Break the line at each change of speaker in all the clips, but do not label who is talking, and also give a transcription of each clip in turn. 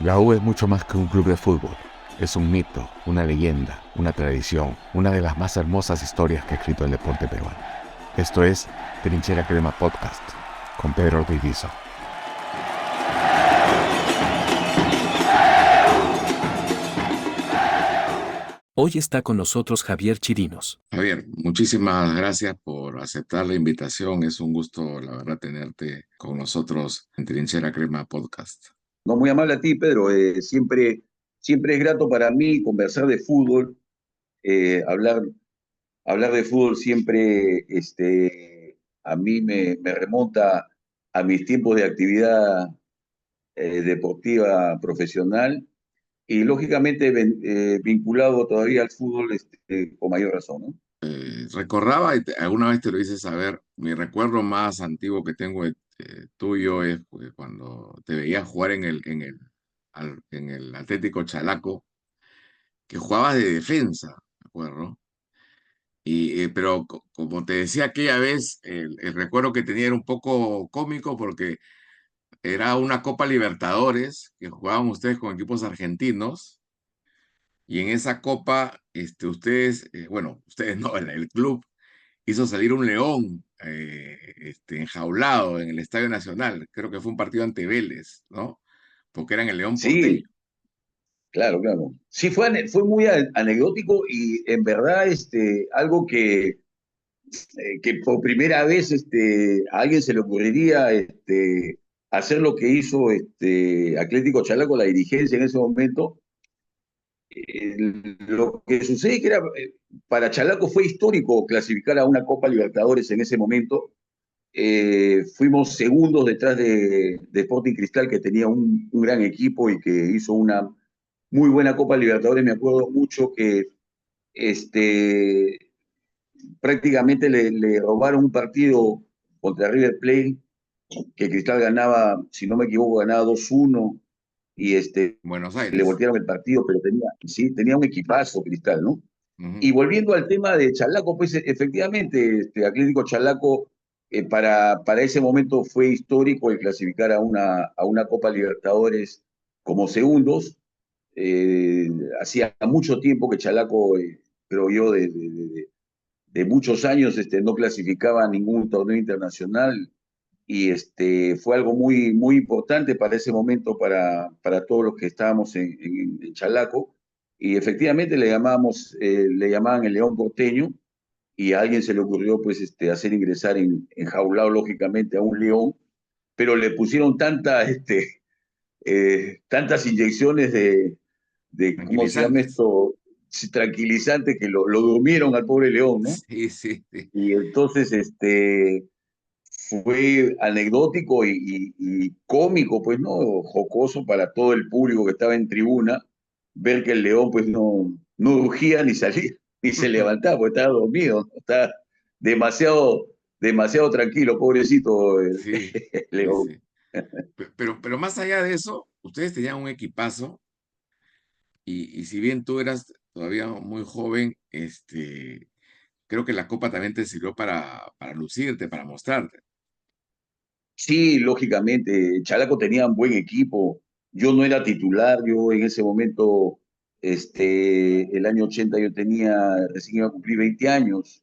La U es mucho más que un club de fútbol. Es un mito, una leyenda, una tradición, una de las más hermosas historias que ha escrito el deporte peruano. Esto es Trinchera Crema Podcast, con Pedro Ortiz.
Hoy está con nosotros Javier Chirinos.
Javier, muchísimas gracias por aceptar la invitación. Es un gusto, la verdad, tenerte con nosotros en Trinchera Crema Podcast.
No, muy amable a ti, Pedro. Siempre es grato para mí conversar de fútbol, hablar de fútbol siempre a mí me remonta a mis tiempos de actividad deportiva profesional y lógicamente vinculado todavía al fútbol con mayor razón, ¿no?
Recordaba, y alguna vez te lo hice saber, mi recuerdo más antiguo que tengo tuyo es pues, cuando te veía jugar en el Atlético Chalaco, que jugabas de defensa, ¿me acuerdo? Pero como te decía aquella vez, el recuerdo que tenía era un poco cómico porque era una Copa Libertadores que jugaban ustedes con equipos argentinos y en esa copa ustedes, bueno, ustedes no, el club hizo salir un león enjaulado en el Estadio Nacional. Creo que fue un partido ante Vélez, ¿no? Porque eran el León porteño.
Sí, claro, claro. Sí, fue muy anecdótico y en verdad algo que por primera vez a alguien se le ocurriría hacer lo que hizo Atlético Chalaco, la dirigencia en ese momento. Lo que sucede es que para Chalaco fue histórico clasificar a una Copa Libertadores en ese momento. Fuimos segundos detrás de Sporting Cristal, que tenía un gran equipo y que hizo una muy buena Copa Libertadores. Me acuerdo mucho que este, prácticamente le robaron un partido contra River Plate, que Cristal ganaba, si no me equivoco, ganaba 2-1 y
Buenos
le
Aires.
voltearon el partido, pero sí, tenía un equipazo Cristal, ¿no?
Ujú.
Y volviendo al tema de Chalaco, pues efectivamente, Atlético Chalaco para ese momento fue histórico el clasificar a una Copa Libertadores como segundos. Hacía mucho tiempo que Chalaco, creo yo, de muchos años no clasificaba a ningún torneo internacional y fue algo muy, muy importante para ese momento para todos los que estábamos en Chalaco. Y efectivamente le llamaban el León Porteño y a alguien se le ocurrió pues hacer ingresar enjaulado lógicamente a un león, pero le pusieron tantas inyecciones ¿cómo se llama
Tranquilizantes.
esto? Sí, tranquilizante que lo durmieron al pobre león, ¿no?
Sí, sí, sí.
Y entonces fue anecdótico y cómico, pues, ¿no? Jocoso para todo el público que estaba en tribuna, ver que el león, pues, no rugía ni salía, ni se levantaba, porque estaba dormido, ¿no? Estaba demasiado, demasiado tranquilo, pobrecito el,
Sí,
el
sí,
león.
sí. Pero más allá de eso, ustedes tenían un equipazo y si bien tú eras todavía muy joven, creo que la Copa también te sirvió para lucirte, para mostrarte.
Sí, lógicamente, Chalaco tenía un buen equipo. Yo no era titular, yo en ese momento, el año 80 yo recién iba a cumplir 20 años,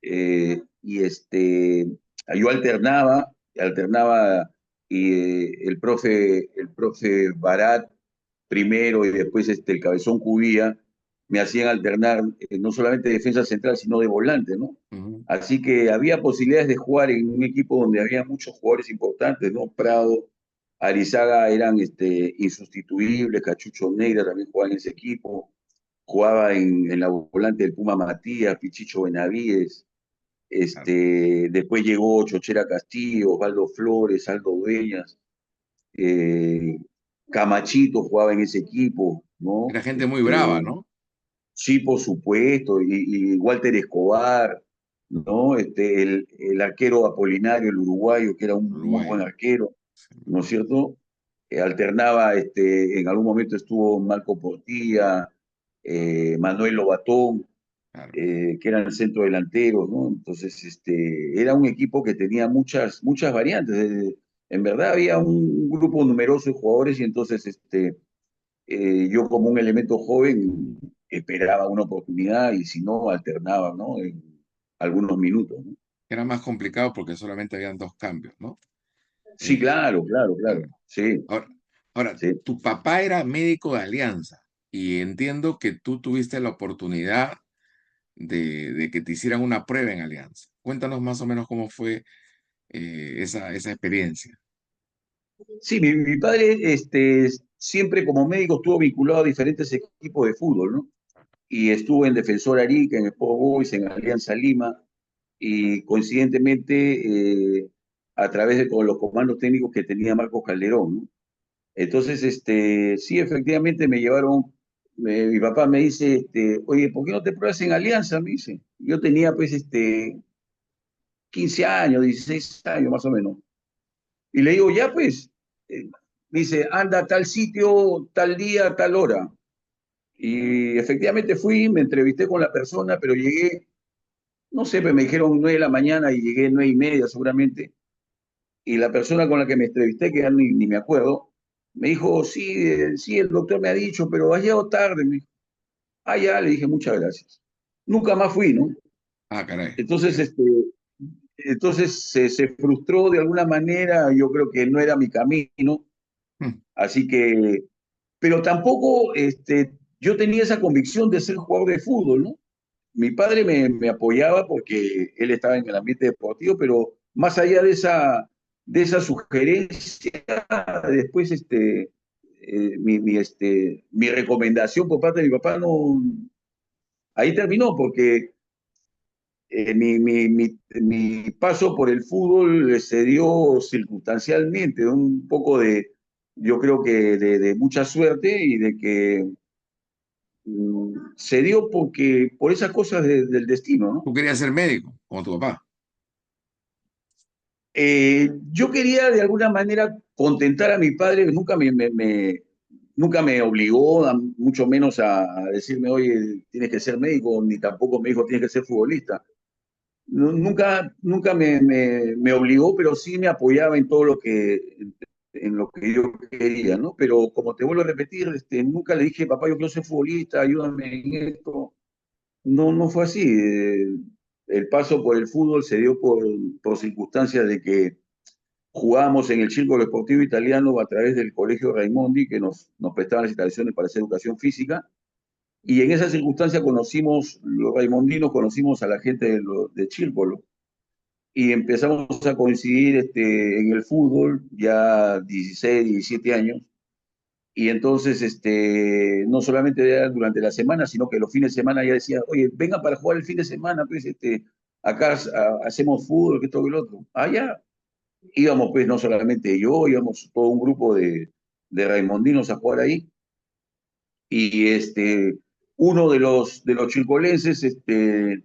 y yo alternaba, y el profe Barat primero y después el Cabezón Cubía me hacían alternar no solamente de defensa central, sino de volante, ¿no?
Ujú.
Así que había posibilidades de jugar en un equipo donde había muchos jugadores importantes, ¿no? Prado, Arizaga eran insustituibles, Cachucho Neira también jugaba en ese equipo, jugaba en la volante del Puma Matías, Pichicho Benavides,
Claro.
después llegó Chochera Castillo, Osvaldo Flores, Aldo Dueñas, eh, Camachito jugaba en ese equipo, ¿no?
Era gente muy brava, ¿no?
Sí, por supuesto, y Walter Escobar, ¿no? El arquero Apolinario, el uruguayo, que era un muy buen
Uruguayo.
arquero,
Sí, me
¿no es
acuerdo.
cierto? Alternaba, en algún momento estuvo Marco Portilla, Manuel Lobatón,
Claro.
que eran el centro delantero, ¿no? Entonces, era un equipo que tenía muchas, muchas variantes. En verdad había un grupo numeroso de jugadores y entonces, yo como un elemento joven esperaba una oportunidad y si no, alternaba, ¿no? En algunos minutos, ¿no?
Era más complicado porque solamente habían dos cambios, ¿no?
Sí,
Eh,
claro, claro,
claro.
claro. Sí,
Ahora, ahora,
sí.
tu papá era médico de Alianza y entiendo que tú tuviste la oportunidad de que te hicieran una prueba en Alianza. Cuéntanos más o menos cómo fue esa experiencia.
Sí, mi padre siempre como médico estuvo vinculado a diferentes equipos de fútbol, ¿no? Y estuvo en Defensor Arica, en Sport Boys, en Alianza Lima, y coincidentemente a través de con los comandos técnicos que tenía Marcos Calderón, ¿no? Entonces, sí, efectivamente me llevaron, mi papá me dice, oye, ¿por qué no te pruebas en Alianza? Me dice. Yo tenía pues 15 años, 16 años más o menos. Y le digo, ya pues, eh, dice, anda a tal sitio, tal día, tal hora. Y efectivamente fui, me entrevisté con la persona, pero llegué, no sé, pues me dijeron 9 de la mañana y llegué 9:30 seguramente. Y la persona con la que me entrevisté, que ya ni me acuerdo, me dijo, sí, sí, el doctor me ha dicho, pero has llegado tarde. Me dijo, ah, ya, le dije, muchas gracias. Nunca más fui, ¿no?
Ah, caray.
Entonces, entonces se frustró de alguna manera, yo creo que no era mi camino,
Mm.
así que, pero tampoco yo tenía esa convicción de ser jugador de fútbol, ¿no? Mi padre me apoyaba porque él estaba en el ambiente deportivo, pero más allá de esa sugerencia, después mi recomendación por parte de mi papá no, ahí terminó, porque mi paso por el fútbol se dio circunstancialmente, un poco yo creo que de mucha suerte y de que se dio por esas cosas del destino, ¿no?
Tú querías ser médico, como tu papá.
Yo quería de alguna manera contentar a mi padre, nunca me obligó, mucho menos a decirme, oye, tienes que ser médico, ni tampoco me dijo, tienes que ser futbolista. Nunca me obligó, pero sí me apoyaba en lo que yo quería, ¿no? Pero como te vuelvo a repetir, nunca le dije, papá, yo quiero ser futbolista, ayúdame en esto. No, no fue así. El paso por el fútbol se dio por circunstancias de que jugábamos en el Círculo Deportivo Italiano a través del Colegio Raimondi, que nos prestaban las instalaciones para hacer educación física. Y en esa circunstancia los raimondinos conocimos a la gente de Círculo y empezamos a coincidir en el fútbol ya 16, 17 años. Y entonces, no solamente era durante la semana, sino que los fines de semana ya decía, oye, venga para jugar el fin de semana, pues, acá hacemos fútbol, que esto que el otro. Allá íbamos, pues, no solamente yo, íbamos todo un grupo de raimondinos a jugar ahí. Y uno de los chilcolenses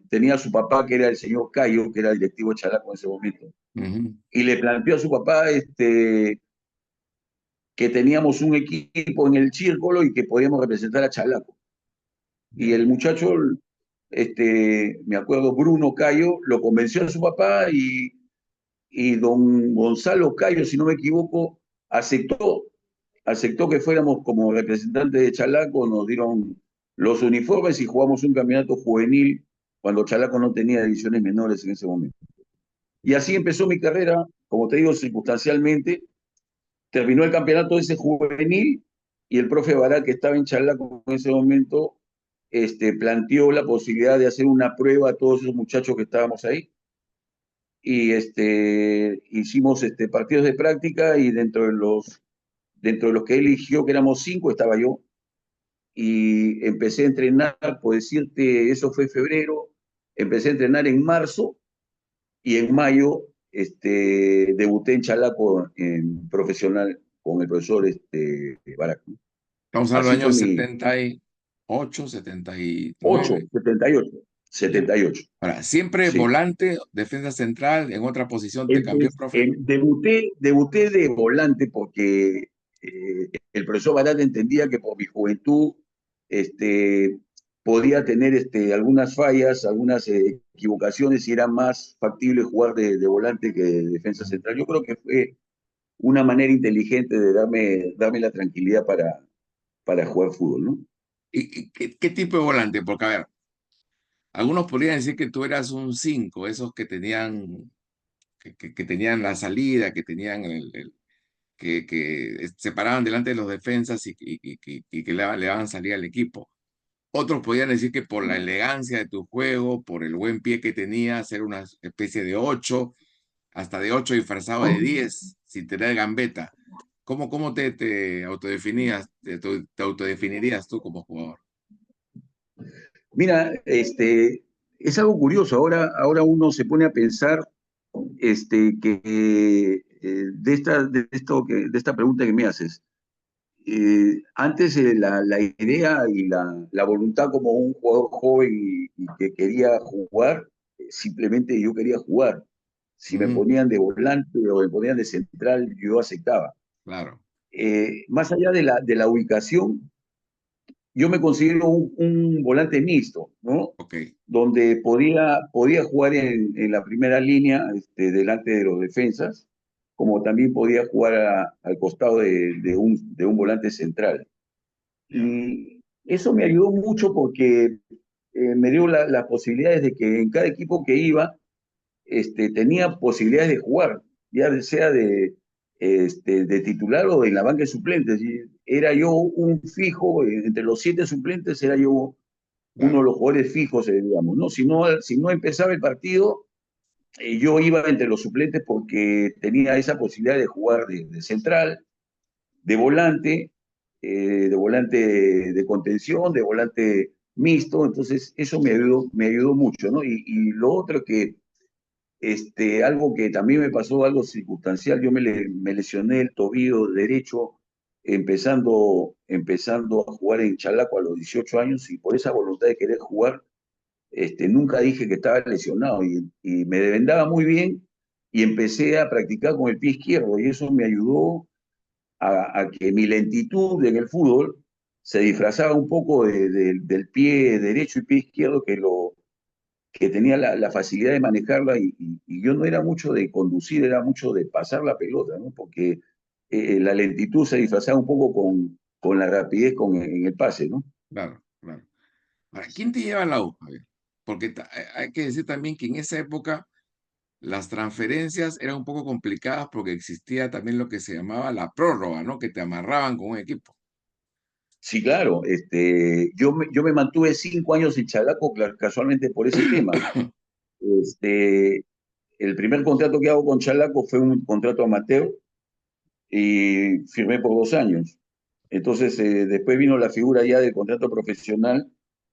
tenía a su papá, que era el señor Cayo, que era el directivo de Chalaco en ese momento.
Ujú.
Y le planteó a su papá que teníamos un equipo en el Círculo y que podíamos representar a Chalaco. Y
Ya.
el muchacho, me acuerdo, Bruno Cayo, lo convenció a su papá y don Gonzalo Cayo, si no me equivoco, aceptó que fuéramos como representantes de Chalaco, nos dieron los uniformes y jugamos un campeonato juvenil cuando Chalaco no tenía divisiones menores en ese momento. Y así empezó mi carrera, como te digo, circunstancialmente. Terminó el campeonato ese juvenil y el profe Barak, que estaba en Chalaco en ese momento, planteó la posibilidad de hacer una prueba a todos esos muchachos que estábamos ahí. Y hicimos partidos de práctica y dentro de los que él eligió, que éramos 5, estaba yo. Y empecé a entrenar, por decirte, eso fue febrero, empecé a entrenar en marzo y en mayo debuté en Chalaco en profesional con el profesor Barak.
Estamos hablando
Así
de
fue
años
mi
78, 79.
78,
Ya.
78.
Ahora, siempre
Sí.
volante, defensa central, en otra posición te cambió el profe.
Debuté de volante porque el profesor Barat entendía que por mi juventud este, podía tener algunas fallas, algunas equivocaciones y era más factible jugar de volante que de defensa central. Yo creo que fue una manera inteligente de darme la tranquilidad para jugar fútbol, ¿no?
¿Y qué tipo de volante? Porque, a ver, algunos podrían decir que tú eras un 5, esos que tenían, que tenían la salida, que tenían que se paraban delante de los defensas y que le daban salida al equipo. Otros podían decir que por la elegancia de tu juego, por el buen pie que tenías, era una especie de 8, hasta de 8 disfrazado de 10, sin tener gambeta. ¿Cómo te autodefinías, te autodefinirías tú como jugador?
Mira, es algo curioso. Ahora uno se pone a pensar que de esta pregunta que me haces. Antes la idea y la voluntad como un jugador joven y que quería jugar, simplemente yo quería jugar. Si me
Ujú,
ponían de volante o me ponían de central, yo aceptaba.
claro,
Más allá de la ubicación, yo me considero un volante mixto, ¿no?
ok,
Donde podía jugar en la primera línea, delante de los defensas, como también podía jugar al costado de un volante central.
ya,
Y eso me ayudó mucho porque me dio las posibilidades de que en cada equipo que iba, tenía posibilidades de jugar, ya sea de titular o en la banca de suplentes. Y era yo un fijo, entre los 7 suplentes era yo uno de
claro,
los jugadores fijos, digamos, ¿no? Si no empezaba el partido, yo iba entre los suplentes porque tenía esa posibilidad de jugar de central, de volante de contención, de volante mixto, entonces eso me ayudó mucho, ¿no? Y lo otro que, algo que también me pasó, algo circunstancial, me lesioné el tobillo derecho empezando a jugar en Chalaco a los 18 años y por esa voluntad de querer jugar, nunca dije que estaba lesionado y me vendaba muy bien y empecé a practicar con el pie izquierdo y eso me ayudó a que mi lentitud en el fútbol se disfrazaba un poco del pie derecho y pie izquierdo que tenía la facilidad de manejarla y yo no era mucho de conducir, era mucho de pasar la pelota, ¿no? Porque la lentitud se disfrazaba un poco con la rapidez en el pase, ¿no?
claro, claro. Ahora, ¿quién te lleva a la U, Javier? Porque hay que decir también que en esa época las transferencias eran un poco complicadas porque existía también lo que se llamaba la prórroga, ¿no? Que te amarraban con un equipo.
Sí, claro, yo me mantuve 5 años en Chalaco casualmente por ese tema. Este, el primer contrato que hago con Chalaco fue un contrato amateur y firmé por 2 años. Entonces, después vino la figura ya del contrato profesional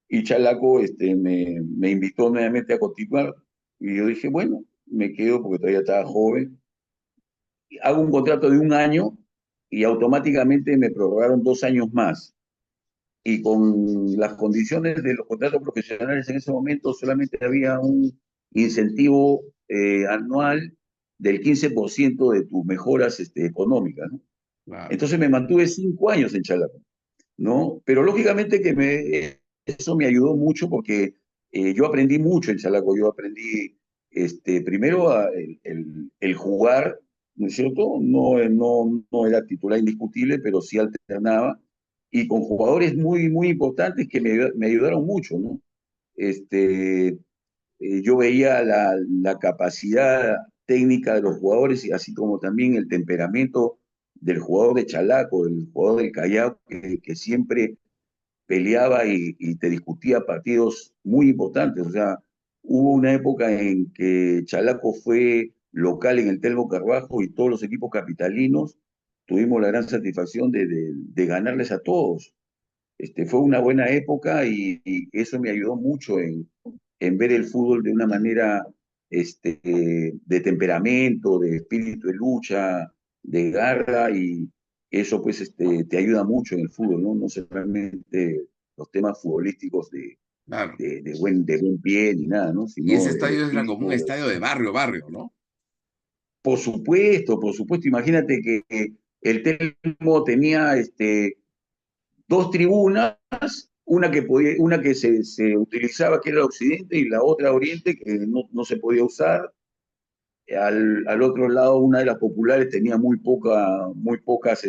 y Chalaco me invitó nuevamente a continuar. Y yo dije, bueno, me quedo porque todavía estaba joven. Hago un contrato de 1 año y automáticamente me prorrogaron 2 años más. Y con las condiciones de los contratos profesionales en ese momento solamente había un incentivo anual del 15% de tus mejoras económicas, ¿no?
Claro,
Entonces me mantuve 5 años en Chalaco, ¿no? Pero lógicamente que eso me ayudó mucho porque yo aprendí mucho en Chalaco. Yo aprendí primero el jugar, ¿no es cierto? No era titular indiscutible, pero sí alternaba. Y con jugadores muy importantes que me ayudaron mucho, ¿no? Este, yo veía la capacidad técnica de los jugadores, y así como también el temperamento del jugador de Chalaco, del jugador del Callao, que siempre peleaba y te discutía partidos muy importantes. O sea, hubo una época en que Chalaco fue local en el Telmo Carbajo y todos los equipos capitalinos tuvimos la gran satisfacción de ganarles a todos. Fue una buena época y eso me ayudó mucho en ver el fútbol de una manera de temperamento, de espíritu de lucha, de garra, y eso pues te ayuda mucho en el fútbol, ¿no? No solamente los temas futbolísticos
claro.
de buen pie ni nada, ¿no?
Y ese
Sino el
estadio era como un
espíritu.
estadio de barrio, barrio, ¿no?
Por supuesto, imagínate que el Telmo tenía 2 tribunas, una que se utilizaba, que era occidente, y la otra oriente, que no se podía usar. Al otro lado, una de las populares tenía muy pocas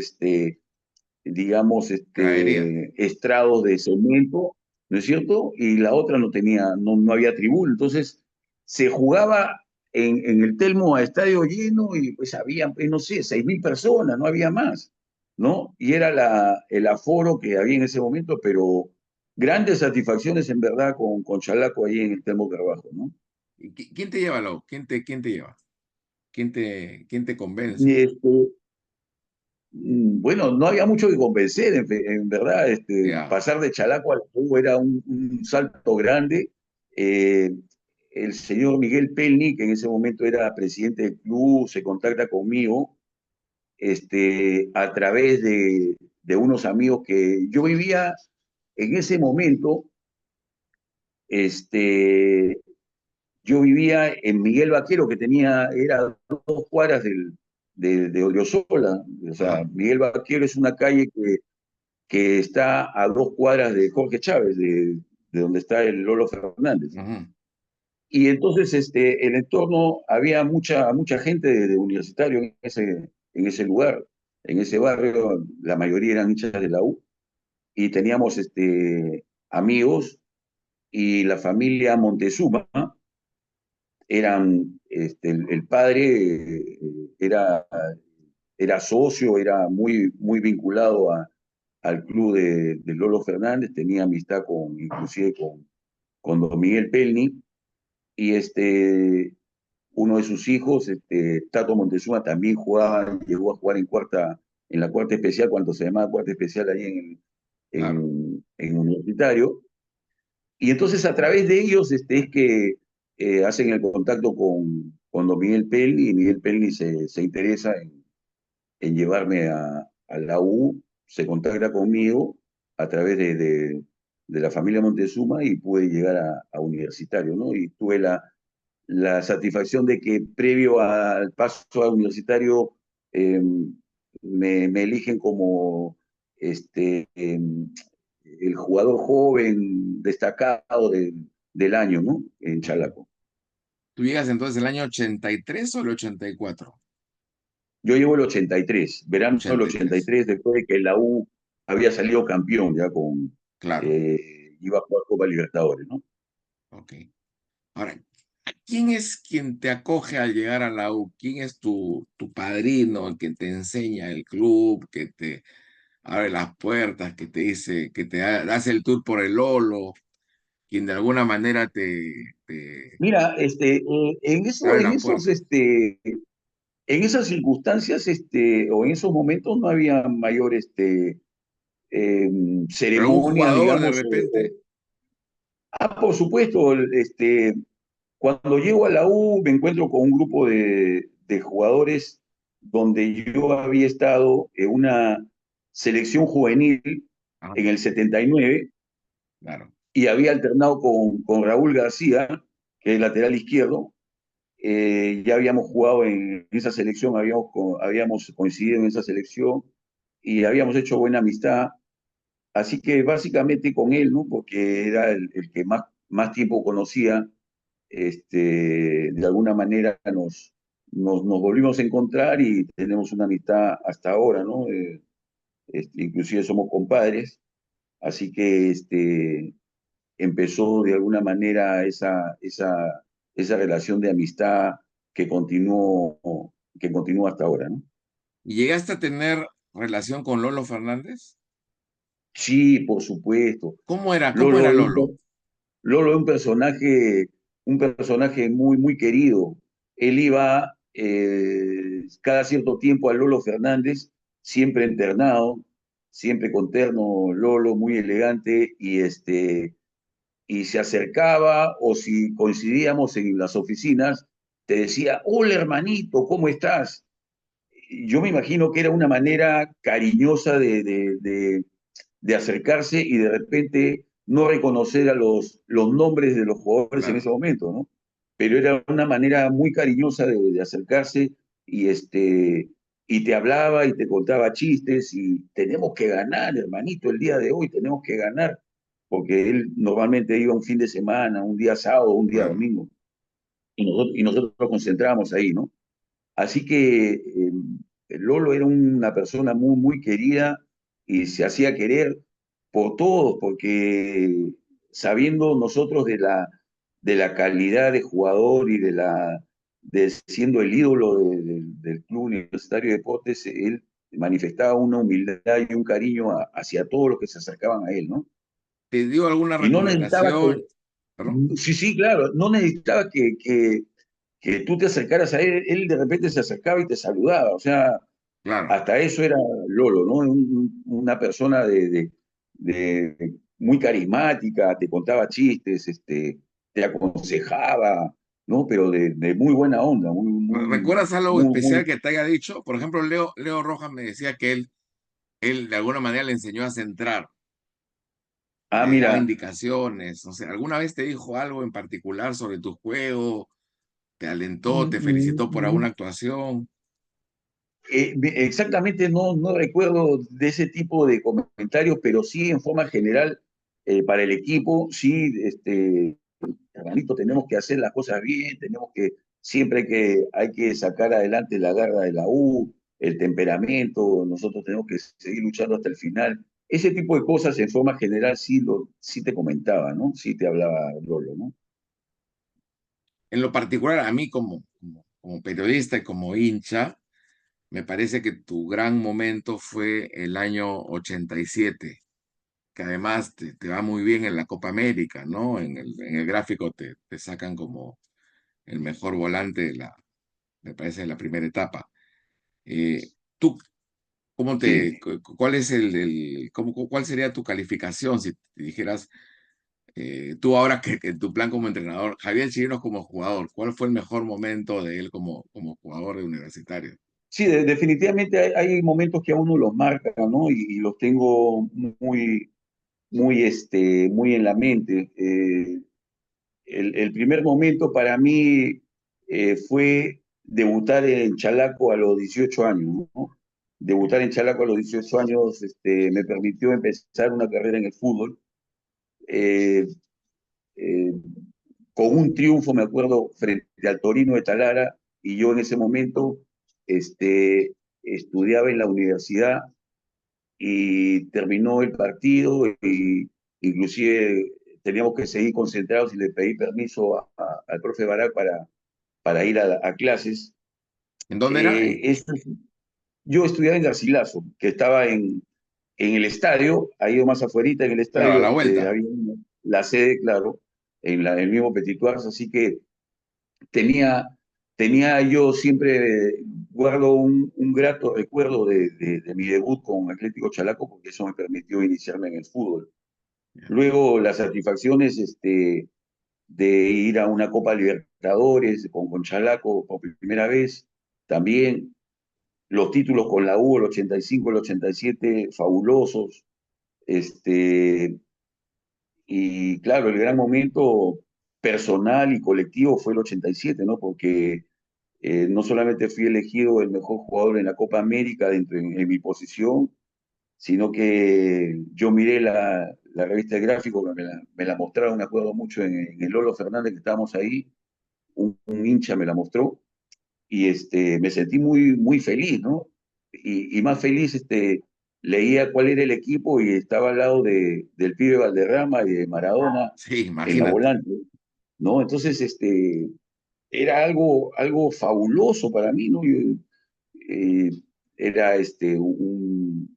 digamos,
Caería.
estrados de cemento, ¿no es cierto? Y la otra no había tribuna. Entonces, se jugaba en el Telmo a estadio lleno y pues había, pues, no sé, 6.000 personas, no había más, ¿no? Y era el aforo que había en ese momento, pero grandes satisfacciones en verdad con Chalaco ahí en el Telmo Carbajo, ¿no?
¿Y quién te lleva, Lau? ¿Quién te lleva? ¿Quién te convence?
Y bueno, no había mucho que convencer, en verdad,
Ya,
pasar de Chalaco al Perú era un salto grande. Eh, el señor Miguel Pelni, que en ese momento era presidente del club, se contacta conmigo a través de unos amigos que yo vivía en ese momento, este, yo vivía en Miguel Vaquero, que era 2 cuadras de Odriozola. O sea,
ajá,
Miguel Vaquero es una calle que está a 2 cuadras de Jorge Chávez, de donde está el Lolo Fernández.
ujú,
Y entonces el entorno, había mucha gente de universitario en ese lugar, en ese barrio, la mayoría eran hinchas de la U, y teníamos amigos, y la familia Montezuma, el padre era socio, era muy vinculado al club de Lolo Fernández, tenía amistad inclusive con don Miguel Pelni, y uno de sus hijos, Tato Montezuma, también llegó a jugar en la cuarta especial, cuando se llamaba cuarta especial ahí
claro.
en Universitario. Y entonces a través de ellos es que hacen el contacto con don Miguel Pelni, y Miguel Pelni se interesa en llevarme a la U, se contacta conmigo a través de la familia Montezuma, y pude llegar a Universitario, ¿no? Y tuve la satisfacción de que previo al paso a Universitario eh, me eligen como el jugador joven destacado del año, ¿no? En
Ujú.
Chalaco.
¿Tú llegas entonces el año 83 o el 84?
Yo llevo el 83, verano del
83,
83, después de que la U había salido campeón ya
claro,
iba a jugar Copa Libertadores, ¿no?
ok. Ahora, ¿quién es quien te acoge al llegar a la U? ¿Quién es tu padrino, el que te enseña el club, que te abre las puertas, que te dice, que hace el tour por el Lolo, quien de alguna manera te
Mira, en eso,
abre
en
las
esos,
puertas?
en esas circunstancias, o en esos momentos, no había mayor eh,
Pero algún
ceremonias,
jugador de
digamos.
repente,
Por supuesto, cuando llego a la U me encuentro con un grupo de jugadores donde yo había estado en una selección juvenil
ah,
en el 79,
claro,
y había alternado con Raúl García, que es lateral izquierdo. Ya habíamos jugado en esa selección, habíamos coincidido en esa selección y habíamos hecho buena amistad. Así que básicamente con él, ¿no? Porque era el que más tiempo conocía, de alguna manera nos volvimos a encontrar y tenemos una amistad hasta ahora, ¿no? Inclusive somos compadres, así que empezó de alguna manera esa relación de amistad que continúa hasta ahora, ¿no?
¿y llegaste a tener relación con Lolo Fernández?
Sí, por supuesto.
¿Cómo era
Lolo,
Lolo?
Lolo es un personaje muy querido. Él iba cada cierto tiempo a Lolo Fernández, siempre internado, siempre con terno Lolo, muy elegante, y se acercaba, o si coincidíamos en las oficinas, te decía: hola hermanito, ¿cómo estás? Yo me imagino que era una manera cariñosa de acercarse y de repente no reconocer los nombres de los jugadores en ese
Claro.
momento, ¿no? Pero era una manera muy cariñosa de acercarse, y te hablaba y te contaba chistes, y tenemos que ganar, hermanito, el día de hoy tenemos que ganar, porque él normalmente iba un fin de semana, un día sábado, un día
Claro.
domingo, y nosotros nos concentrábamos ahí, ¿no? Así que Lolo era una persona muy querida, y se hacía querer por todos, porque sabiendo nosotros de la calidad de jugador y de siendo el ídolo del Club Universitario de Deportes, él manifestaba una humildad y un cariño hacia todos los que se acercaban a él, ¿no?
¿Te dio alguna
Y no necesitaba
recomendación? ¿Perdón?
sí, sí, claro, no necesitaba que tú te acercaras a él, él de repente se acercaba y te saludaba, o sea,
Claro.
hasta eso era Lolo, ¿no? Una persona muy carismática, te contaba chistes, te aconsejaba, ¿no? Pero de muy buena onda,
¿Recuerdas algo especial
muy.
que te haya dicho? Por ejemplo, Leo Rojas me decía que él de alguna manera le enseñó a centrar,
Ah,
le daba
mira,
indicaciones. O sea, ¿alguna vez te dijo algo en particular sobre tu juego? ¿Te alentó? ¿Te felicitó por alguna
mm,
actuación?
exactamente no recuerdo de ese tipo de comentarios, pero sí en forma general para el equipo, sí, hermanito, tenemos que hacer las cosas bien, siempre hay que sacar adelante la garra de la U, el temperamento, nosotros tenemos que seguir luchando hasta el final. Ese tipo de cosas en forma general sí te comentaba, ¿no? Sí te hablaba Lolo, ¿no?
En lo particular, a mí como periodista y como hincha, me parece que tu gran momento fue el año 87, que además te va muy bien en la Copa América, ¿no? En el gráfico te sacan como el mejor volante me parece, de la primera etapa. ¿Tú
Sí.
cuál es cuál sería tu calificación si te dijeras, tú ahora que en tu plan como entrenador, Javier Chirinos como jugador, ¿cuál fue el mejor momento de él como jugador de universitario?
Sí, definitivamente hay momentos que a uno los marcan, ¿no? Y los tengo muy en la mente. El primer momento para mí fue debutar en Chalaco a los 18 años, ¿no? Debutar en Chalaco a los 18 años me permitió empezar una carrera en el fútbol. Eh, eh, con un triunfo, me acuerdo, frente al Torino de Talara, y yo en ese momento estudiaba en la universidad y terminó el partido y inclusive teníamos que seguir concentrados y le pedí permiso al profe Barak para ir a clases.
¿En dónde era?
Eh, esto- yo estudiaba en Garcilaso, que estaba en el estadio, ahí más afuerita en el
Claro, a
estadio,
la vuelta.
había la sede, claro, el mismo Petit Suárez, así que tenía, tenía yo siempre, guardo un grato recuerdo de mi debut con Atlético Chalaco, porque eso me permitió iniciarme en el fútbol. Luego las satisfacciones de ir a una Copa Libertadores con Chalaco por primera vez, también los títulos con la U, el 85, el 87, fabulosos. Este, y claro, el gran momento personal y colectivo fue el 87, ¿no? Porque no solamente fui elegido el mejor jugador en la Copa América en mi posición, sino que yo miré la revista de gráfico, que me la mostraron, me acuerdo mucho, en el Lolo Fernández, que estábamos ahí, un hincha me la mostró, y me sentí muy feliz, ¿no? Y más feliz, leía cuál era el equipo y estaba al lado del pibe Valderrama y de Maradona
Sí,
en la
imagínate.
volante, ¿no? Entonces, era algo fabuloso para mí, ¿no? Eh, Era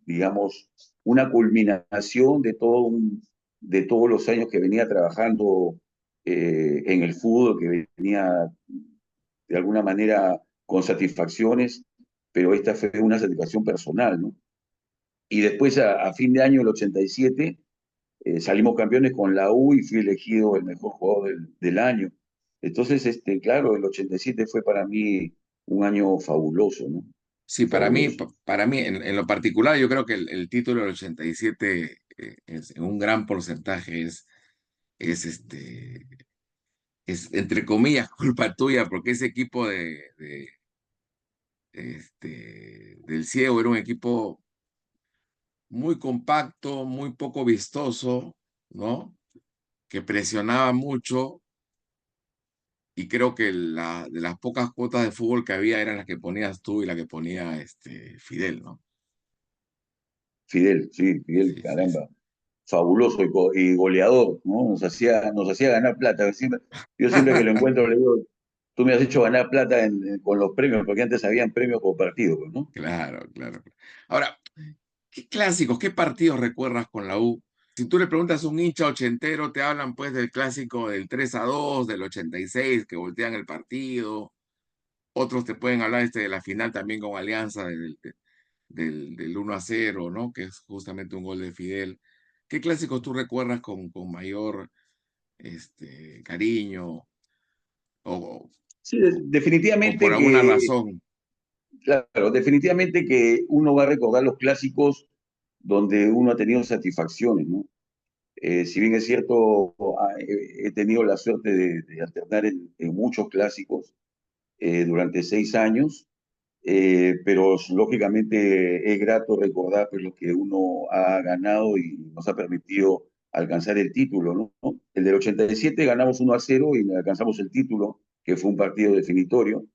digamos, una culminación de todos los años que venía trabajando en el fútbol, que venía de alguna manera con satisfacciones, pero esta fue una satisfacción personal, ¿no? Y después, a fin de año del 87, salimos campeones con la U y fui elegido el mejor jugador del año. Entonces, claro, el 87 fue para mí un año fabuloso, ¿no?
Sí,
Fabuloso.
para mí en lo particular, yo creo que el título del 87 en un gran porcentaje es es entre comillas culpa tuya, porque ese equipo del Ciego era un equipo muy compacto, muy poco vistoso, ¿no? Que presionaba mucho y creo que de las pocas cuotas de fútbol que había eran las que ponías tú y las que ponía Fidel, ¿no?
Fidel, sí, Fidel,
Sí, sí, sí.
caramba, fabuloso y goleador, ¿no? Nos hacía ganar plata. Yo siempre que lo encuentro le digo, tú me has hecho ganar plata con los premios, porque antes habían premios por partido, pues, ¿no?
Claro, claro. Ahora, ¿qué clásicos, qué partidos recuerdas con la U? Si tú le preguntas a un hincha ochentero, te hablan pues del clásico del 3-2, del 86, que voltean el partido. Otros te pueden hablar de la final también con Alianza, del 1-0, ¿no? Que es justamente un gol de Fidel. ¿Qué clásicos tú recuerdas con mayor cariño o,
Sí,
o por
definitivamente
alguna
que,
razón?
claro, definitivamente que uno va a recordar los clásicos donde uno ha tenido satisfacciones, ¿no? Si bien es cierto, he tenido la suerte de alternar en muchos clásicos durante 6 años, pero lógicamente es grato recordar pues, lo que uno ha ganado y nos ha permitido alcanzar el título, ¿no? El del 87 ganamos 1-0 y alcanzamos el título, que fue un partido definitorio,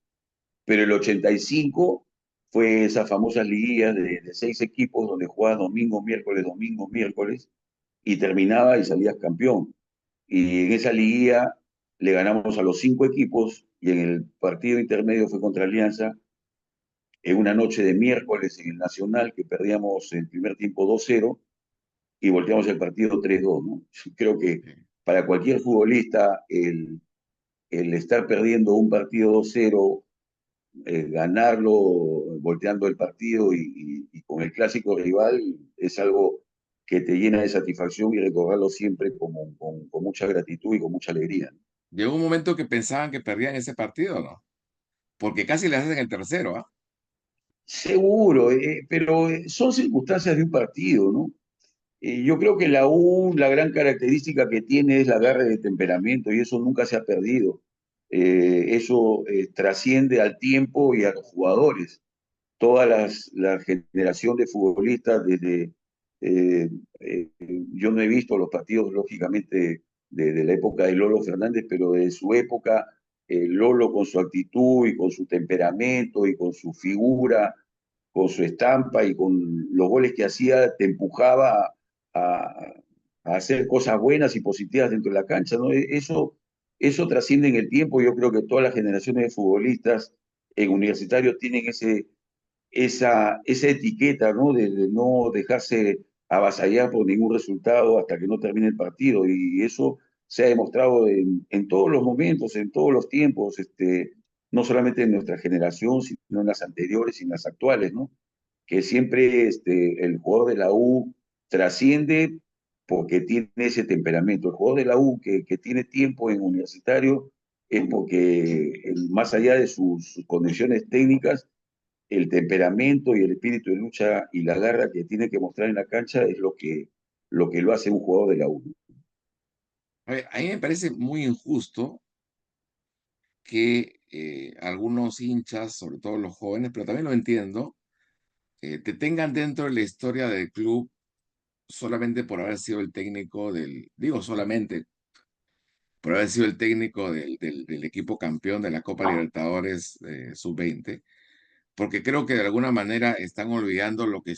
pero el 85 fue esas famosas liguillas de 6 equipos donde jugabas domingo, miércoles, y terminaba y salías campeón. Y en esa liguilla le ganamos a los 5 equipos y en el partido intermedio fue contra Alianza en una noche de miércoles en el Nacional que perdíamos el primer tiempo 2-0 y volteamos el partido 3-2, ¿no? Creo que
Sí.
para cualquier futbolista el estar perdiendo un partido 2-0, ganarlo volteando el partido y con el clásico rival es algo que te llena de satisfacción y recordarlo siempre con mucha gratitud y con mucha alegría.
Llegó un momento que pensaban que perdían ese partido, ¿no? Porque casi les hacen el tercero, ¿ah?
Seguro, pero son circunstancias de un partido, ¿no? Yo creo que la U, la gran característica que tiene es la garra de temperamento y eso nunca se ha perdido. Eso trasciende al tiempo y a los jugadores. Toda la generación de futbolistas desde... eh, yo no he visto los partidos, lógicamente, de la época de Lolo Fernández, pero de su época, Lolo con su actitud y con su temperamento y con su figura, con su estampa y con los goles que hacía, te empujaba a, a hacer cosas buenas y positivas dentro de la cancha, ¿no? Eso trasciende en el tiempo. Yo creo que todas las generaciones de futbolistas en universitarios tienen esa etiqueta, ¿no? De no dejarse avasallar por ningún resultado hasta que no termine el partido. Y eso se ha demostrado en todos los momentos, en todos los tiempos, no solamente en nuestra generación, sino en las anteriores y en las actuales, ¿no? Que siempre el jugador de la U trasciende porque tiene ese temperamento. El jugador de la U que tiene tiempo en universitario es porque más allá de sus condiciones técnicas, el temperamento y el espíritu de lucha y la garra que tiene que mostrar en la cancha es lo que lo hace un jugador de la U.
A ver, a mí me parece muy injusto que algunos hinchas, sobre todo los jóvenes, pero también lo entiendo, te tengan dentro de la historia del club solamente por haber sido el técnico digo solamente, por haber sido el técnico del equipo campeón de la Copa Libertadores Sub-20, porque creo que de alguna manera están olvidando lo que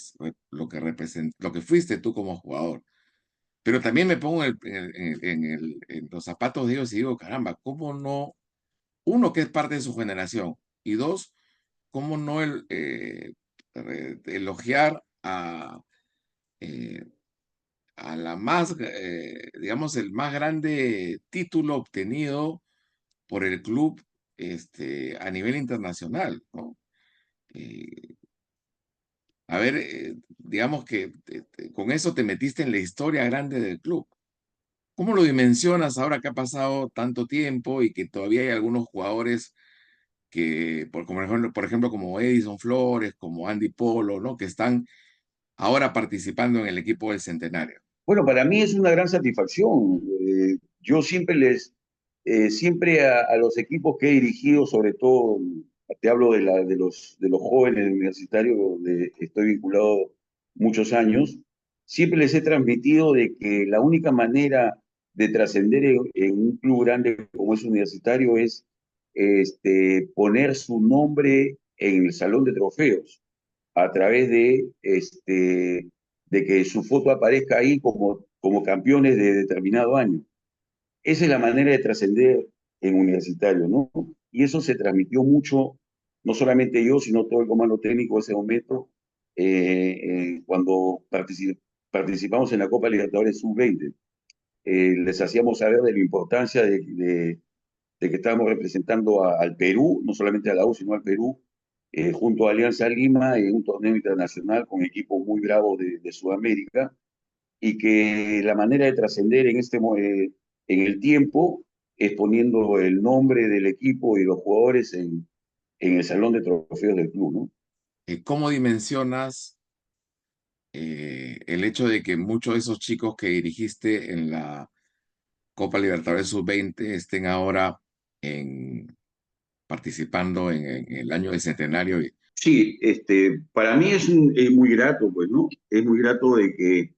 fuiste tú como jugador. Pero también me pongo en los zapatos de ellos y digo, caramba, ¿cómo no? Uno, que es parte de su generación, y dos, ¿cómo no elogiar eh, a la más, digamos, el más grande título obtenido por el club a nivel internacional, ¿no? Eh, a ver, digamos que con eso te metiste en la historia grande del club. ¿Cómo lo dimensionas ahora que ha pasado tanto tiempo y que todavía hay algunos jugadores que, por ejemplo, como Edison Flores, como Andy Polo, ¿no? Que están ahora participando en el equipo del Centenario?
Bueno, para mí es una gran satisfacción. Yo siempre a los equipos que he dirigido, sobre todo, te hablo de los jóvenes universitarios, donde estoy vinculado muchos años, siempre les he transmitido de que la única manera de trascender en un club grande como es universitario es poner su nombre en el salón de trofeos a través de que su foto aparezca ahí como campeones de determinado año. Esa es la manera de trascender en Universitario, ¿no? Y eso se transmitió mucho, no solamente yo, sino todo el comando técnico de ese momento, cuando participamos en la Copa Libertadores Sub-20. Les hacíamos saber de la importancia de que estábamos representando al Perú, no solamente a la U, sino al Perú, junto a Alianza Lima en un torneo internacional con equipos muy bravos de Sudamérica, y que la manera de trascender en el tiempo es poniendo el nombre del equipo y los jugadores en el salón de trofeos del club, ¿no?
¿Cómo dimensionas el hecho de que muchos de esos chicos que dirigiste en la Copa Libertadores Sub-20 estén ahora participando en el año del centenario?
Sí, para mí es muy grato, pues, ¿no? Es muy grato de que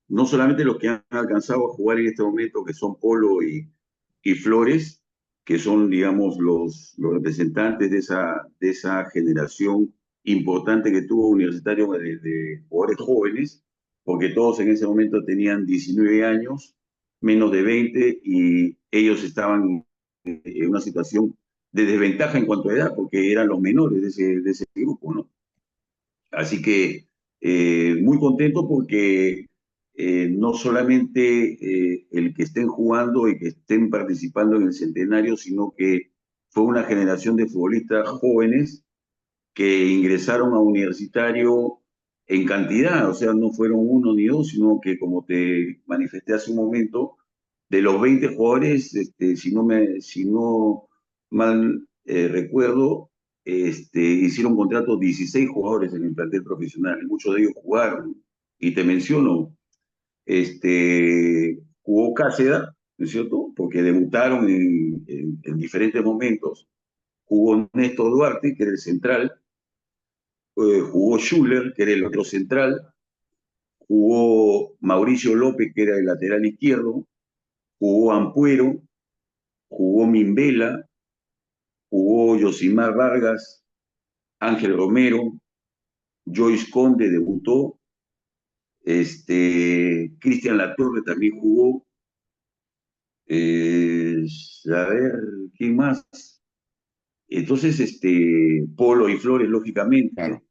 no solamente los que han alcanzado a jugar en este momento, que son Polo y Flores, que son, digamos, los representantes de esa generación importante que tuvo Universitario de jugadores jóvenes, porque todos en ese momento tenían 19 años, menos de 20, y ellos estaban en una situación de desventaja en cuanto a edad, porque eran los menores de ese grupo, ¿no? Así que muy contento porque no solamente el que estén jugando y que estén participando en el centenario, sino que fue una generación de futbolistas jóvenes que ingresaron a Universitario en cantidad, o sea, no fueron uno ni dos, sino que como te manifesté hace un momento, de los 20 jugadores, si no mal recuerdo, hicieron contrato 16 jugadores en el plantel profesional, muchos de ellos jugaron, y te menciono, jugó Cáceres, ¿no es cierto? Porque debutaron en diferentes momentos. Jugó Néstor Duarte, que era el central, jugó Schuller, que era el otro central, jugó Mauricio López, que era el lateral izquierdo, jugó Ampuero, jugó Mimbela, jugó Yosimar Vargas, Ángel Romero, Joyce Conde debutó, Cristian Latorre también jugó, a ver, ¿quién más? Entonces, Polo y Flores, lógicamente.
Claro.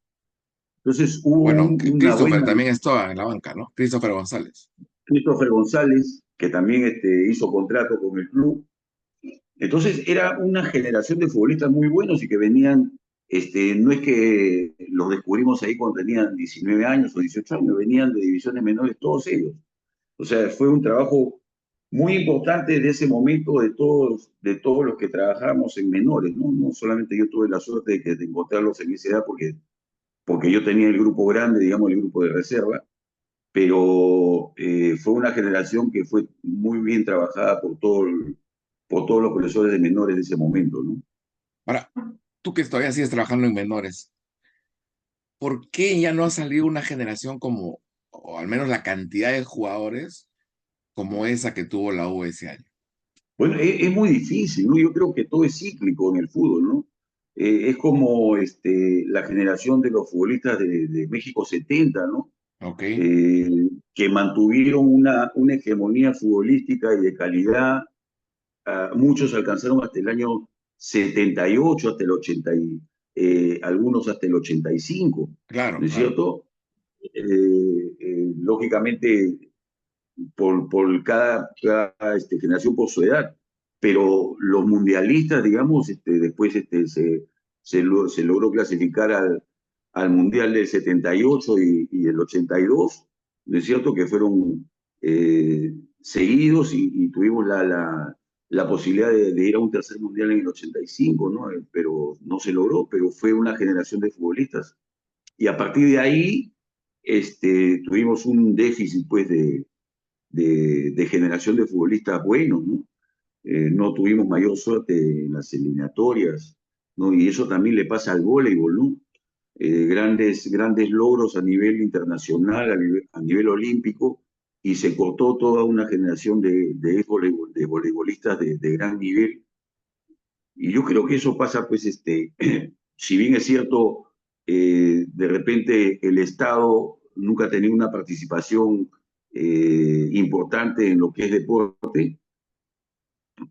Entonces hubo
Bueno,
una
Christopher
buena.
también estaba en la banca, ¿no? Christopher González.
Christopher González, que también hizo contrato con el club. Entonces era una generación de futbolistas muy buenos y que venían, no es que los descubrimos ahí cuando tenían 19 años o 18 años, venían de divisiones menores todos ellos. O sea, fue un trabajo muy importante de ese momento de todos los que trabajamos en menores, ¿no? No solamente yo tuve la suerte de encontrarlos en esa edad porque yo tenía el grupo grande, digamos, el grupo de reserva, pero fue una generación que fue muy bien trabajada por todos los profesores de menores de ese momento, ¿no?
Ahora, tú que todavía sigues trabajando en menores, ¿por qué ya no ha salido una generación como, o al menos la cantidad de jugadores como esa que tuvo la U ese año?
Bueno, es muy difícil, ¿no? Yo creo que todo es cíclico en el fútbol, ¿no? Es como la generación de los futbolistas de México 70, ¿no?
¿Ok?
Eh, que mantuvieron una hegemonía futbolística y de calidad. Muchos alcanzaron hasta el año 78, hasta el 80, algunos hasta el 85,
Claro,
¿no es
claro.
cierto? Lógicamente, por cada generación por su edad, pero los mundialistas, digamos, después se logró clasificar al Mundial del 78 y el 82, ¿no es cierto? Que fueron seguidos y tuvimos la posibilidad de ir a un tercer Mundial en el 85, ¿no? Pero no se logró, pero fue una generación de futbolistas. Y a partir de ahí tuvimos un déficit, pues, de generación de futbolistas buenos, ¿no? No tuvimos mayor suerte en las eliminatorias, ¿no? Y eso también le pasa al voleibol, ¿no? Grandes logros a nivel internacional, a nivel olímpico, y se cortó toda una generación de voleibolistas de gran nivel. Y yo creo que eso pasa, pues, si bien es cierto, de repente el Estado nunca he tenido una participación importante en lo que es deporte,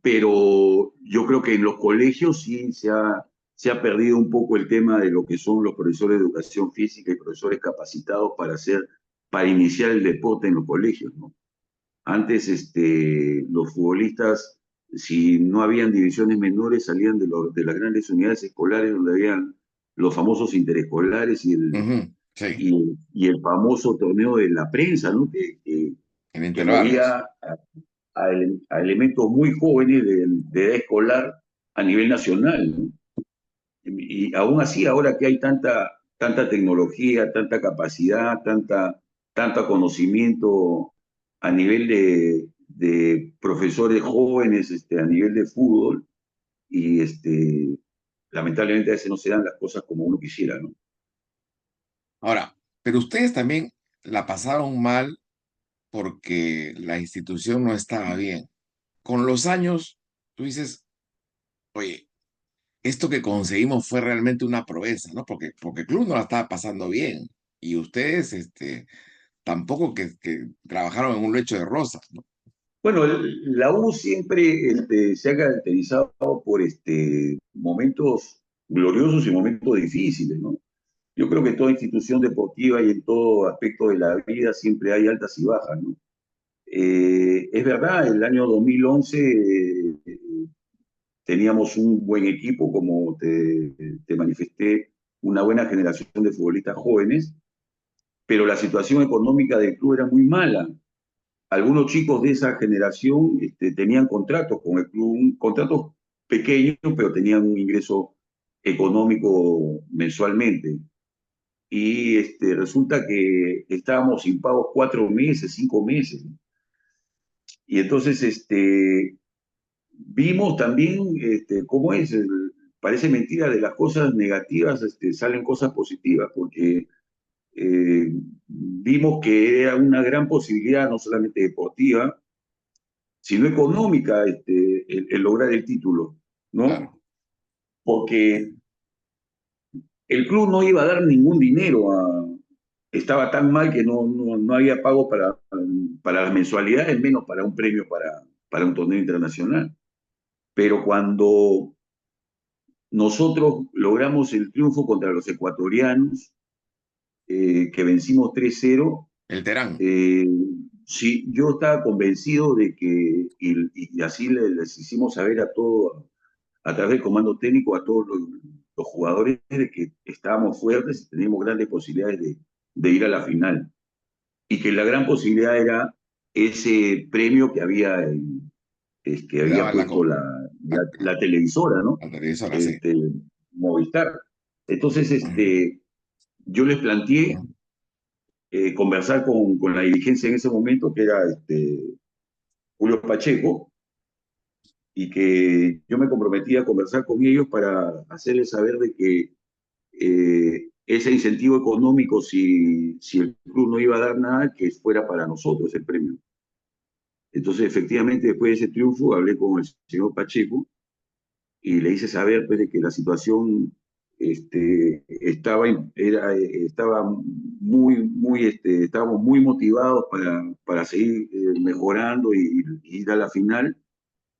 pero yo creo que en los colegios sí se ha perdido un poco el tema de lo que son los profesores de educación física y profesores capacitados para iniciar el deporte en los colegios, ¿no? Antes, los futbolistas, si no habían divisiones menores, salían de las grandes unidades escolares donde habían los famosos interescolares
Ujú, sí,
y el famoso torneo de la prensa, ¿no?
en
Que
interbarrios.
movía a elementos muy jóvenes de edad escolar a nivel nacional, ¿no? Y aún así, ahora que hay tanta tecnología, tanta capacidad, tanto conocimiento a nivel de profesores jóvenes, a nivel de fútbol, y lamentablemente a veces no se dan las cosas como uno quisiera, ¿no?
Ahora, pero ustedes también la pasaron mal porque la institución no estaba bien. Con los años, tú dices, oye, esto que conseguimos fue realmente una proeza, ¿no? Porque el club no la estaba pasando bien y ustedes tampoco que trabajaron en un lecho de rosas, ¿no?
Bueno, la U siempre se ha caracterizado por momentos gloriosos y momentos difíciles, ¿no? Yo creo que en toda institución deportiva y en todo aspecto de la vida siempre hay altas y bajas, ¿no? Es verdad, el año 2011 teníamos un buen equipo, como te manifesté, una buena generación de futbolistas jóvenes, pero la situación económica del club era muy mala. Algunos chicos de esa generación tenían contratos con el club, contratos pequeños, pero tenían un ingreso económico mensualmente. Y resulta que estábamos sin pagos 4 meses, 5 meses. Y entonces vimos también cómo es, parece mentira, de las cosas negativas salen cosas positivas, porque vimos que era una gran posibilidad, no solamente deportiva, sino económica, el lograr el título, ¿no?
Claro,
Porque el club no iba a dar ningún dinero estaba tan mal que no había pago para las mensualidades, menos para un premio para un torneo internacional. Pero cuando nosotros logramos el triunfo contra los ecuatorianos, que vencimos 3-0,
el Terán.
eh, sí, yo estaba convencido de que, y así les hicimos saber a través del comando técnico, a todos los jugadores, de que estábamos fuertes y teníamos grandes posibilidades de ir a la final. Y que la gran posibilidad era ese premio que
Le
había
daban
puesto la televisora, ¿no?
la televisora, sí.
Este, Movistar. Entonces,
Ujú,
yo les planteé conversar con la dirigencia en ese momento, que era Julio Pacheco, y que yo me comprometía a conversar con ellos para hacerles saber de que ese incentivo económico, si el club no iba a dar nada, que fuera para nosotros el premio. Entonces, efectivamente, después de ese triunfo, hablé con el señor Pacheco y le hice saber pues, de que la situación estaba estábamos muy motivados para seguir mejorando y ir a la final,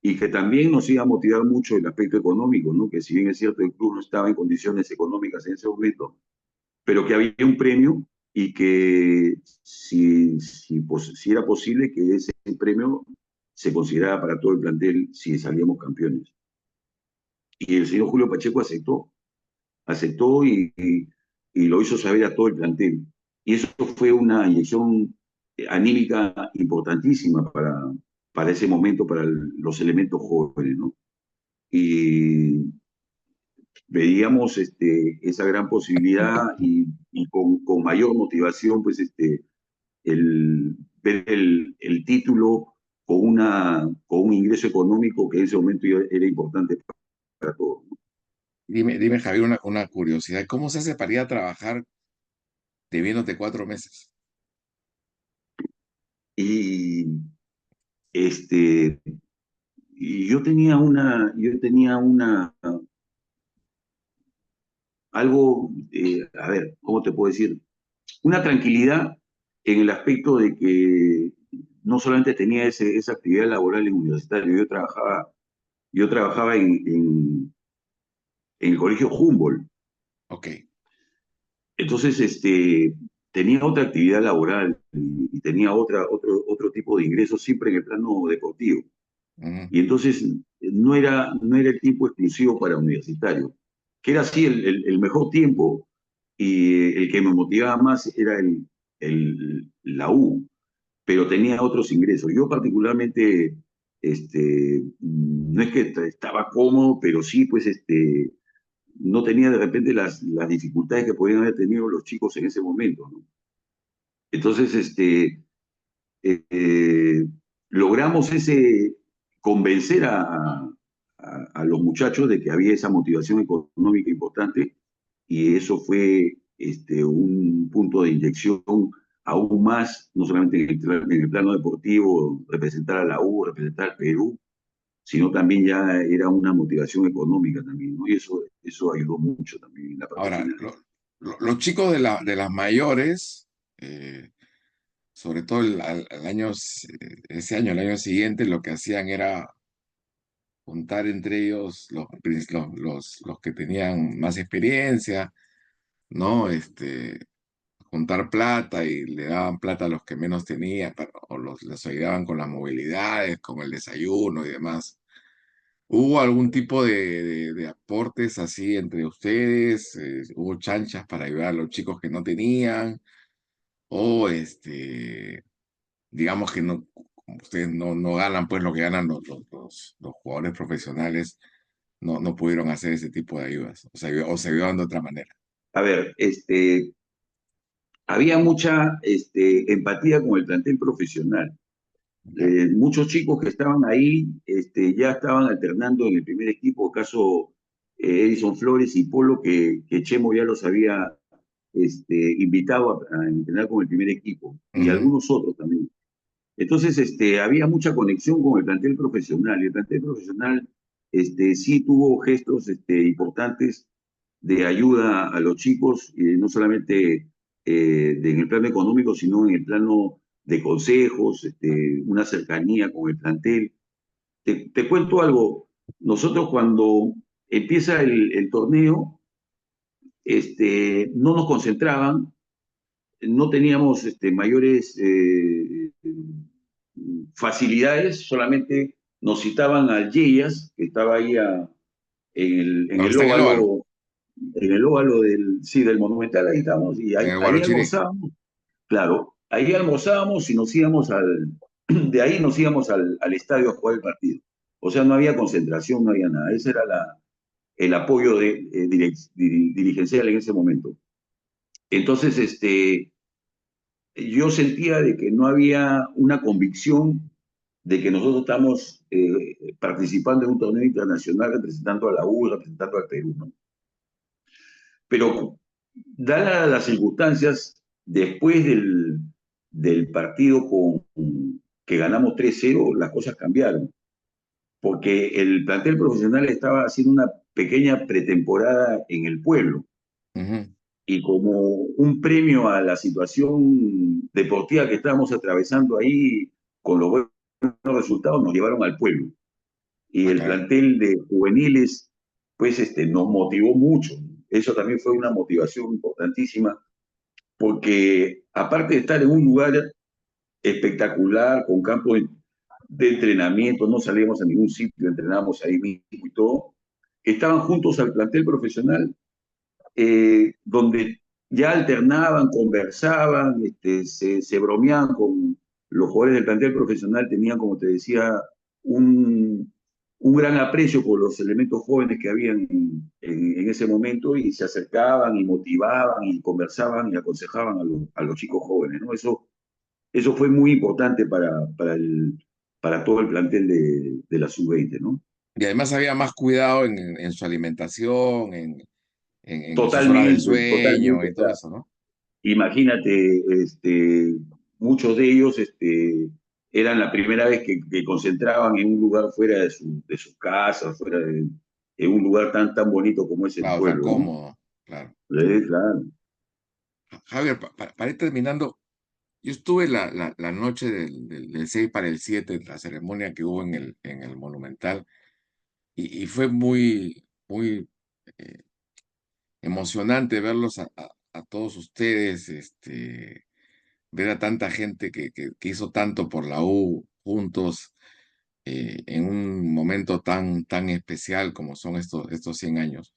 y que también nos iba a motivar mucho el aspecto económico, ¿no? Que si bien es cierto el club no estaba en condiciones económicas en ese momento, pero que había un premio y que si era posible que ese premio se considerara para todo el plantel si salíamos campeones. Y el señor Julio Pacheco aceptó y lo hizo saber a todo el plantel. Y eso fue una inyección anímica importantísima para ese momento, para los elementos jóvenes, ¿no? Y veíamos esa gran posibilidad y con mayor motivación, pues ver el título con un ingreso económico que en ese momento era importante para todos, ¿no?
Dime, Javier, una curiosidad. ¿Cómo se hace para ir a trabajar debiéndote 4 meses?
Y este, y yo tenía algo, a ver, ¿cómo te puedo decir? una tranquilidad en el aspecto de que no solamente tenía esa actividad laboral en universitario, yo trabajaba en el colegio Humboldt.
Ok.
Entonces, tenía otra actividad laboral y tenía otro tipo de ingresos siempre en el plano deportivo.
Ujú.
Y entonces no era el tiempo exclusivo para universitario, que era así el mejor tiempo y el que me motivaba más era la U, pero tenía otros ingresos. Yo particularmente, no es que estaba cómodo, pero sí, pues, no tenía de repente las dificultades que podían haber tenido los chicos en ese momento, ¿no? Entonces, eh, logramos convencer a los muchachos de que había esa motivación económica importante y eso fue un punto de inyección aún más, no solamente en el plano deportivo, representar a la U, representar al Perú, sino también ya era una motivación económica también, ¿no? Y eso ayudó mucho también en la parte
Ahora,
final.
los chicos de las mayores, eh, sobre todo ese año, el año siguiente, lo que hacían era juntar entre ellos los que tenían más experiencia, ¿no? Juntar plata y le daban plata a los que menos tenían, o les ayudaban con las movilidades, con el desayuno y demás. ¿Hubo algún tipo de aportes así entre ustedes? ¿Hubo chanchas para ayudar a los chicos que no tenían? O digamos que no, como ustedes no ganan pues lo que ganan los jugadores profesionales, no pudieron hacer ese tipo de ayudas, o se ayudaban de otra manera.
A ver, había mucha empatía con el plantel profesional.
¿Ya?
Muchos chicos que estaban ahí ya estaban alternando en el primer equipo, caso Edison Flores y Polo, que Chemo ya los había invitado a entrenar con el primer equipo, y
Ujú.
algunos otros también. Entonces, había mucha conexión con el plantel profesional, y el plantel profesional sí tuvo gestos importantes de ayuda a los chicos, no solamente en el plano económico, sino en el plano de consejos, una cercanía con el plantel. Te cuento algo, nosotros cuando empieza el torneo, no nos concentraban, no teníamos mayores facilidades, solamente nos citaban al Yeyas, que estaba ahí en el, en
Lo que
el
está en el óvalo,
óvalo, en el óvalo sí, del Monumental, ahí estábamos, y
en
ahí,
el
ahí
Guarochirí.
almorzábamos, claro, ahí almorzábamos y nos íbamos de ahí nos íbamos al estadio a jugar el partido. O sea, no había concentración, no había nada. Ese era el apoyo dirigencial en ese momento. Entonces, yo sentía de que no había una convicción de que nosotros estamos participando en un torneo internacional representando a la U, representando al Perú, ¿no? Pero, dadas las circunstancias, después del partido que ganamos 3-0, las cosas cambiaron, porque el plantel profesional estaba haciendo una pequeña pretemporada en el pueblo,
Ujú.
y como un premio a la situación deportiva que estábamos atravesando ahí, con los buenos resultados, nos llevaron al pueblo. Y
Ah,
el
caray.
plantel de juveniles, pues, nos motivó mucho. Eso también fue una motivación importantísima, porque aparte de estar en un lugar espectacular, con campo de entrenamiento, no salíamos a ningún sitio, entrenábamos ahí mismo y todo, estaban juntos al plantel profesional, donde ya alternaban, conversaban, se bromeaban con los jugadores del plantel profesional, tenían, como te decía, un gran aprecio por los elementos jóvenes que habían en ese momento y se acercaban y motivaban y conversaban y aconsejaban a los chicos jóvenes, ¿no? Eso fue muy importante para todo el plantel de la sub-20, ¿no?
Y además había más cuidado en su alimentación, en sus horas del
Totalmente,
sueño
totalmente.
y
O
todo
sea,
eso, ¿no?
imagínate, muchos de ellos eran la primera vez que concentraban en un lugar fuera de su casa, fuera de un lugar tan bonito como es el
Claro, tan
pueblo, ¿no?
cómodo, claro.
Claro.
Javier, para ir terminando, yo estuve la noche del 6 para el 7, la ceremonia que hubo en el Monumental, y fue muy eh, emocionante verlos a todos ustedes, ver a tanta gente que hizo tanto por la U juntos en un momento tan especial como son estos 100 años.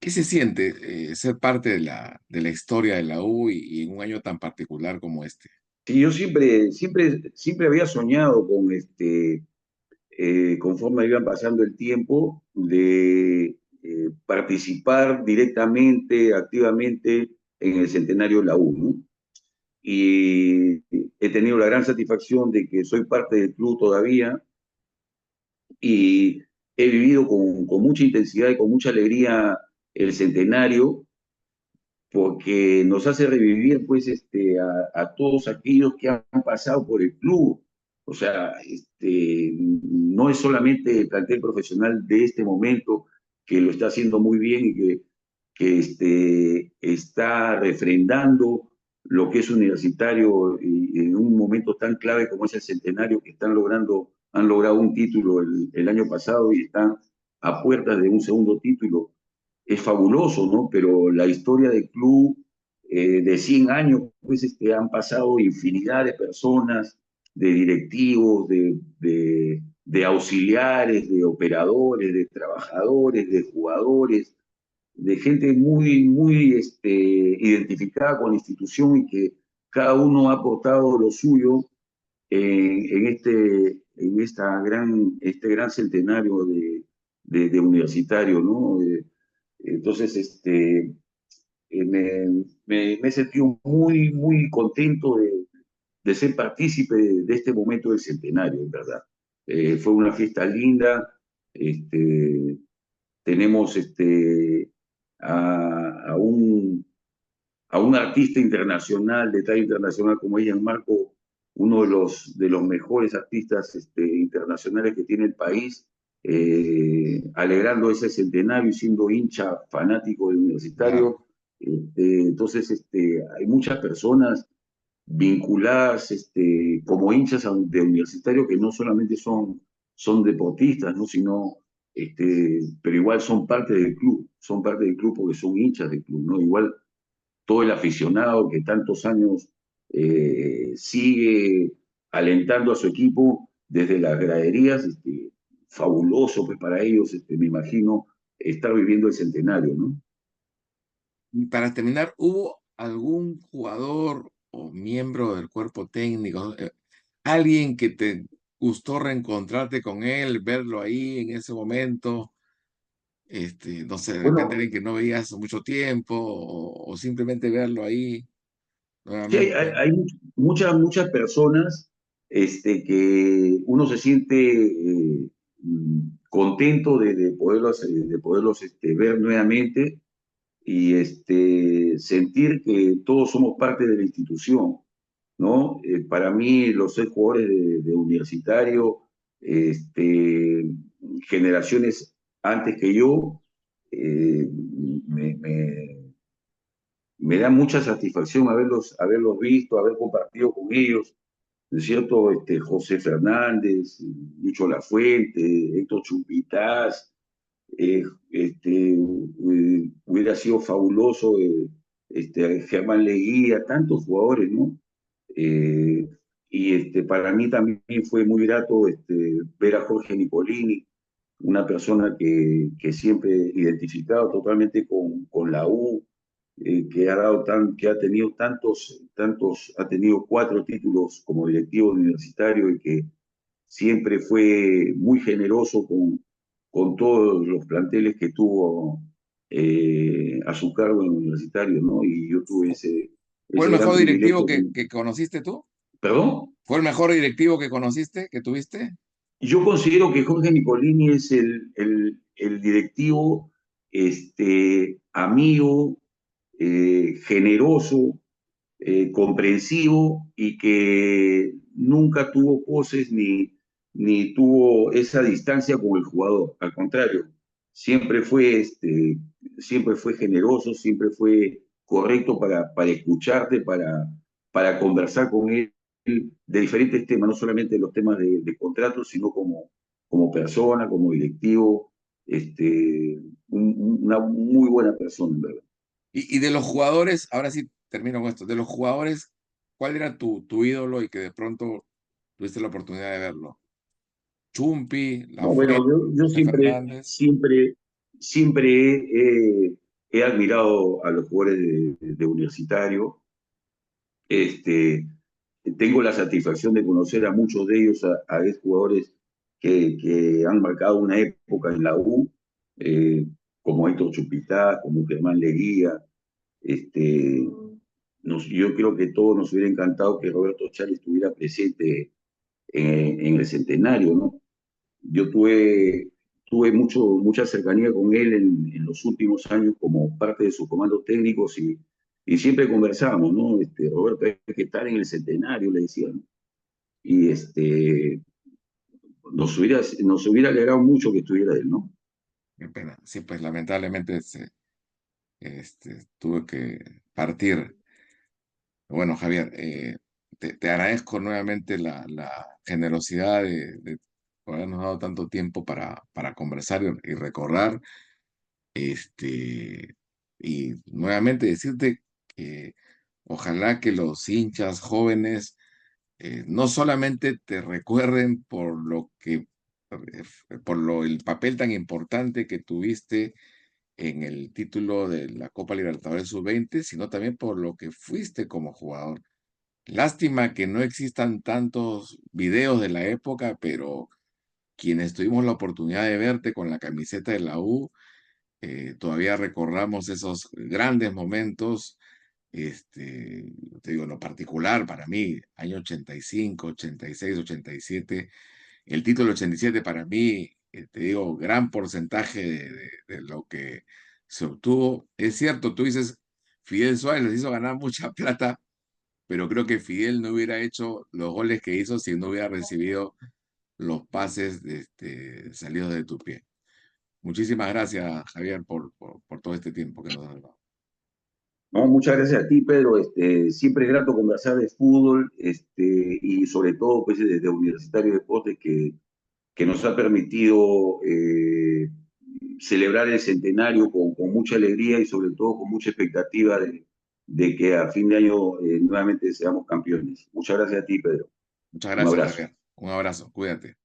¿Qué se siente ser parte de la historia de la U y en un año tan particular como este?
Sí, yo siempre había soñado con conforme iban pasando el tiempo, de participar directamente, activamente en el centenario de la U, ¿no? Y he tenido la gran satisfacción de que soy parte del club todavía y he vivido con mucha intensidad y con mucha alegría el centenario porque nos hace revivir pues a todos aquellos que han pasado por el club. O sea, no es solamente el plantel profesional de este momento que lo está haciendo muy bien y que está refrendando lo que es universitario y en un momento tan clave como es el centenario que han logrado un título el año pasado y están a puertas de un segundo título. Es fabuloso, ¿no? Pero la historia del club de 100 años, pues han pasado infinidad de personas, de directivos, de auxiliares, de operadores, de trabajadores, de jugadores, de gente muy identificada con la institución y que cada uno ha aportado lo suyo este gran centenario de universitario, ¿no? Entonces, me he sentido muy contento de ser partícipe de este momento del centenario, en verdad. Fue una fiesta linda, este, tenemos a a un artista internacional, de talla internacional como ella, Marco, uno de los mejores artistas internacionales que tiene el país, alegrando ese centenario y siendo hincha fanático del
Claro.
universitario. Entonces, hay muchas personas vinculadas como hinchas de universitario que no solamente son deportistas, ¿no? Sino, pero igual son parte del club porque son hinchas del club, ¿no? Igual todo el aficionado que tantos años sigue alentando a su equipo desde las graderías, fabuloso pues para ellos, me imagino, estar viviendo el centenario, ¿no?
Y para terminar, ¿hubo algún jugador o miembro del cuerpo técnico, alguien que te gustó reencontrarte con él, verlo ahí en ese momento? No sé, de repente
Bueno,
alguien que no veías hace mucho tiempo o simplemente verlo ahí
sí,
nuevamente.
hay muchas personas que uno se siente contento de poderlos ver nuevamente y sentir que todos somos parte de la institución, ¿no? Para mí, los seis jugadores de universitario, este, generaciones antes que yo, eh, me, me- me da mucha satisfacción haberlos visto, haber compartido con ellos, ¿no es cierto? José Fernández, Lucho Lafuente, Héctor Chumpitaz, hubiera sido fabuloso Germán Leguía, tantos jugadores, ¿no? Eh, y para mí también fue muy grato ver a Jorge Nicolini, una persona que siempre identificado totalmente con la U, que ha tenido ha tenido 4 títulos como directivo universitario y que siempre fue muy generoso con todos los planteles que tuvo a su cargo en el universitario, ¿no? Y yo tuve
¿Fue el
ese gran
mejor directivo
privilegio.
que conociste tú?
¿Perdón?
¿Fue el mejor directivo que conociste, que tuviste?
Yo considero que Jorge Nicolini es el directivo amigo, generoso, comprensivo y que nunca tuvo poses ni tuvo esa distancia con el jugador. Al contrario, siempre fue, siempre fue generoso, siempre fue correcto para escucharte, para conversar con él de diferentes temas, no solamente los temas de contratos, sino como persona, como directivo, una muy buena persona, en verdad.
Y de los jugadores, ahora sí termino con esto, de los jugadores, ¿cuál era tu ídolo y que de pronto tuviste la oportunidad de verlo? Chumpi, La
No, bueno,
Fuente,
yo
José
siempre,
Fernández.
siempre he admirado a los jugadores de Universitario. Este, tengo la satisfacción de conocer a muchos de ellos, a exjugadores que han marcado una época en la U, eh, como Héctor Chupitá, como Germán Leguía. Este, yo creo que todos nos hubiera encantado que Roberto Chávez estuviera presente en el centenario, ¿no? Yo tuve mucha cercanía con él en los últimos años como parte de sus comandos técnicos y siempre conversábamos, ¿no? Roberto, hay que estar en el centenario, le decía, ¿no? Y nos hubiera alegrado mucho que estuviera él, ¿no?
Qué pena. Sí, pues lamentablemente tuve que partir. Bueno, Javier, te agradezco nuevamente la generosidad de habernos dado tanto tiempo para conversar y recordar. Este, y nuevamente decirte que ojalá que los hinchas jóvenes no solamente te recuerden el papel tan importante que tuviste en el título de la Copa Libertadores Sub-20, sino también por lo que fuiste como jugador. Lástima que no existan tantos videos de la época, pero quienes tuvimos la oportunidad de verte con la camiseta de la U, todavía recordamos esos grandes momentos. Te digo, en lo particular, para mí, año 85, 86, 87, el título 87 para mí, te digo, gran porcentaje de lo que se obtuvo. Es cierto, tú dices, Fidel Suárez les hizo ganar mucha plata, pero creo que Fidel no hubiera hecho los goles que hizo si no hubiera recibido los pases salidos de tu pie. Muchísimas gracias, Javier, por todo este tiempo que nos has dado.
No, muchas gracias a ti, Pedro. Siempre es grato conversar de fútbol, y sobre todo pues, desde Universitario de Deportes que nos ha permitido celebrar el centenario con mucha alegría y sobre todo con mucha expectativa de que a fin de año nuevamente seamos campeones. Muchas gracias a ti, Pedro.
Muchas
Un
gracias,
abrazo.
Javier. Un abrazo, cuídate.